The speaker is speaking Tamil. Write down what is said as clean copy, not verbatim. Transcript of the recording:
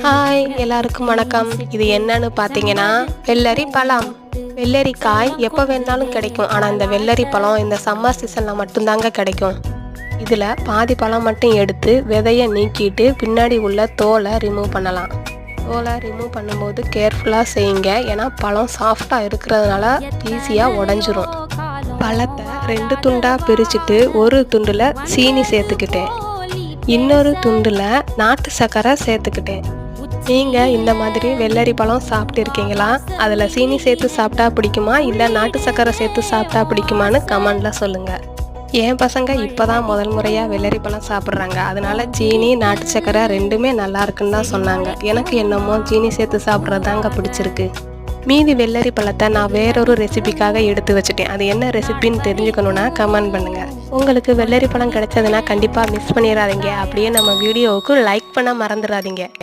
ஹாய், எல்லாருக்கும் வணக்கம். இது என்னன்னு பார்த்தீங்கன்னா வெள்ளரி பழம். வெள்ளரிக்காய் எப்போ வேணாலும் கிடைக்கும். ஆனால் இந்த வெள்ளரி பழம் இந்த சம்மர் சீசனில் மட்டும்தாங்க கிடைக்கும். இதில் பாதி பழம் மட்டும் எடுத்து விதையை நீக்கிட்டு பின்னாடி உள்ள தோலை ரிமூவ் பண்ணலாம். தோலை ரிமூவ் பண்ணும்போது கேர்ஃபுல்லாக செய்யுங்க. ஏன்னா பழம் சாஃப்டாக இருக்கிறதுனால ஈஸியாக உடஞ்சிரும். பழத்தை 2 துண்டாக பிரிச்சுட்டு ஒரு துண்டில் சீனி சேர்த்துக்கிட்டேன், இன்னொரு துண்டில் நாட்டு சர்க்கரை சேர்த்துக்கிட்டேன். நீங்கள் இந்த மாதிரி வெள்ளரி பழம் சாப்பிட்டு இருக்கீங்களா? அதில் சீனி சேர்த்து சாப்பிட்டா பிடிக்குமா, இல்லை நாட்டு சர்க்கரை சேர்த்து சாப்பிட்டா பிடிக்குமான்னு கமெண்டில் சொல்லுங்கள். என் பசங்க இப்போ தான் முதல் முறையாக வெள்ளரி பழம் சாப்பிட்றாங்க. அதனால சீனி நாட்டு சர்க்கரை ரெண்டுமே நல்லா இருக்குன்னு தான் சொன்னாங்க. எனக்கு என்னமோ சீனி சேர்த்து சாப்பிட்றது தாங்க பிடிச்சிருக்கு. மீதி வெள்ளரி பழத்தை நான் வேறொரு ரெசிபிக்காக எடுத்து வச்சுட்டேன். அது என்ன ரெசிபின்னு தெரிஞ்சுக்கணுன்னா கமெண்ட் பண்ணுங்கள். உங்களுக்கு வெள்ளரி பழம் கிடைச்சதுன்னா கண்டிப்பாக மிஸ் பண்ணிடாதீங்க. அப்படியே நம்ம வீடியோவுக்கு லைக் பண்ண மறந்துடாதீங்க.